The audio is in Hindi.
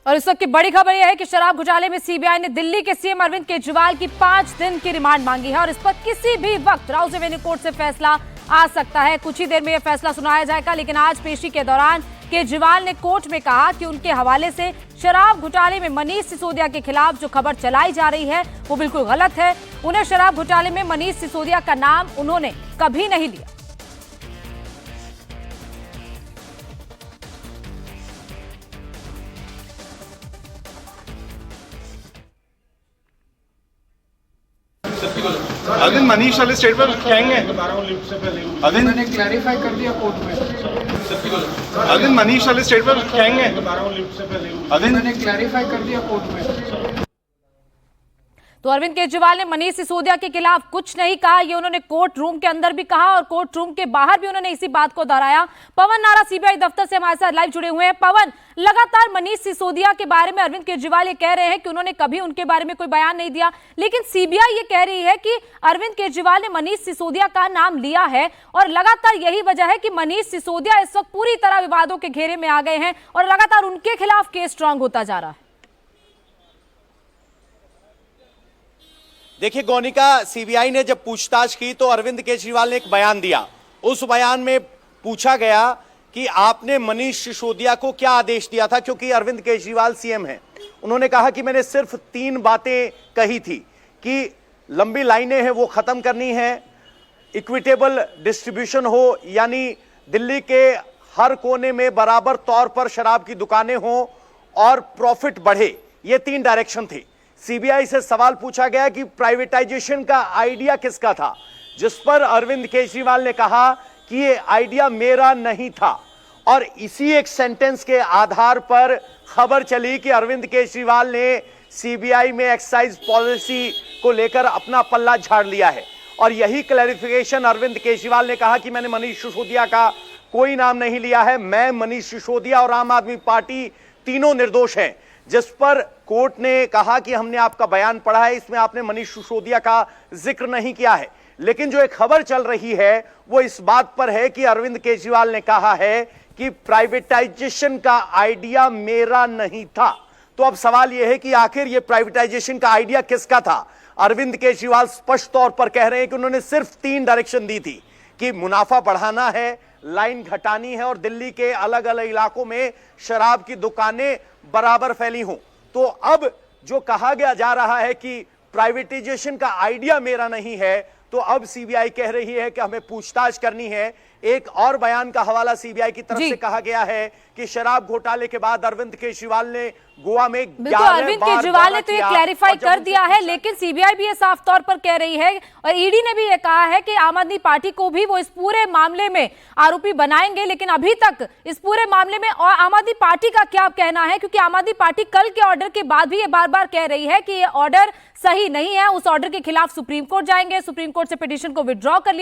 और इस वक्त की बड़ी खबर यह है कि शराब घोटाले में सीबीआई ने दिल्ली के सीएम अरविंद केजरीवाल की 5 दिन की रिमांड मांगी है और इस पर किसी भी वक्त राउस एवेन्यू कोर्ट से फैसला आ सकता है। कुछ ही देर में यह फैसला सुनाया जाएगा, लेकिन आज पेशी के दौरान केजरीवाल ने कोर्ट में कहा कि उनके हवाले से शराब घोटाले में मनीष सिसोदिया के खिलाफ जो खबर चलाई जा रही है वो बिल्कुल गलत है। उन्हें शराब घोटाले में मनीष सिसोदिया का नाम उन्होंने कभी नहीं लिया। अरविंद मनीष वाले स्टेट पर कहेंगे। अरविंद मैंने क्लैरिफाई कर दिया कोर्ट में। अरविंद मनीष वाले स्टेट पर कहेंगे। अरविंद मैंने क्लैरिफाई कर दिया कोर्ट में। तो अरविंद केजरीवाल ने मनीष सिसोदिया के खिलाफ कुछ नहीं कहा, ये उन्होंने कोर्ट रूम के अंदर भी कहा और कोर्ट रूम के बाहर भी उन्होंने इसी बात को दोहराया। पवन नारा सीबीआई दफ्तर से हमारे साथ लाइव जुड़े हुए हैं। पवन, लगातार मनीष सिसोदिया के बारे में अरविंद केजरीवाल ये कह रहे हैं कि उन्होंने कभी उनके बारे में कोई बयान नहीं दिया, लेकिन सीबीआई ये कह रही है कि अरविंद केजरीवाल ने मनीष सिसोदिया का नाम लिया है और लगातार यही वजह है कि मनीष सिसोदिया इस वक्त पूरी तरह विवादों के घेरे में आ गए हैं और लगातार उनके खिलाफ केस स्ट्रांग होता जा रहा है। देखिए गोनिका, सीबीआई ने जब पूछताछ की तो अरविंद केजरीवाल ने एक बयान दिया। उस बयान में पूछा गया कि आपने मनीष सिसोदिया को क्या आदेश दिया था, क्योंकि अरविंद केजरीवाल सीएम हैं। उन्होंने कहा कि मैंने सिर्फ 3 बातें कही थी कि लंबी लाइनें हैं वो खत्म करनी है, इक्विटेबल डिस्ट्रीब्यूशन हो यानी दिल्ली के हर कोने में बराबर तौर पर शराब की दुकानें हों और प्रॉफिट बढ़े। ये 3 डायरेक्शन थी। सीबीआई से सवाल पूछा गया कि प्राइवेटाइजेशन का आइडिया किसका था, जिस पर अरविंद केजरीवाल ने कहा कि ये आइडिया मेरा नहीं था। और इसी एक सेंटेंस के आधार पर खबर चली कि अरविंद केजरीवाल ने सीबीआई में एक्साइज पॉलिसी को लेकर अपना पल्ला झाड़ लिया है। और यही क्लैरिफिकेशन अरविंद केजरीवाल ने कहा कि मैंने मनीष सिसोदिया का कोई नाम नहीं लिया है, मैं मनीष सिसोदिया और आम आदमी पार्टी तीनों निर्दोष हैं। जिस पर कोर्ट ने कहा कि हमने आपका बयान पढ़ा है, इसमें आपने मनीष सिसोदिया का जिक्र नहीं किया है। लेकिन जो एक खबर चल रही है वो इस बात पर है कि अरविंद केजरीवाल ने कहा है कि प्राइवेटाइजेशन का आइडिया मेरा नहीं था। तो अब सवाल यह है कि आखिर यह प्राइवेटाइजेशन का आइडिया किसका था। अरविंद केजरीवाल स्पष्ट तौर पर कह रहे हैं कि उन्होंने सिर्फ 3 डायरेक्शन दी थी कि मुनाफा बढ़ाना है, लाइन घटानी है और दिल्ली के अलग अलग इलाकों में शराब की दुकानें बराबर फैली हों। तो अब जो कहा गया जा रहा है कि प्राइवेटाइजेशन का आइडिया मेरा नहीं है, तो अब सीबीआई कह रही है कि हमें पूछताछ करनी है। एक और बयान का हवाला सीबीआई की तरफ से कहा गया है कि शराब घोटाले के बाद अरविंद केजरीवाल ने गोवा में अरविंद केजरीवाल ने तो ये क्लैरिफाई कर दिया है, लेकिन सीबीआई भी ये साफ तौर पर कह रही है और ईडी ने भी ये कहा है कि आम आदमी पार्टी को भी वो इस पूरे मामले में आरोपी बनाएंगे। लेकिन अभी तक इस पूरे मामले में और आम आदमी पार्टी का क्या कहना है, क्योंकि आम आदमी पार्टी कल के ऑर्डर के बाद भी ये बार बार कह रही है कि ये ऑर्डर सही नहीं है, उस ऑर्डर के खिलाफ सुप्रीम कोर्ट जाएंगे, सुप्रीम कोर्ट से पिटीशन को विड्रॉ कर लिया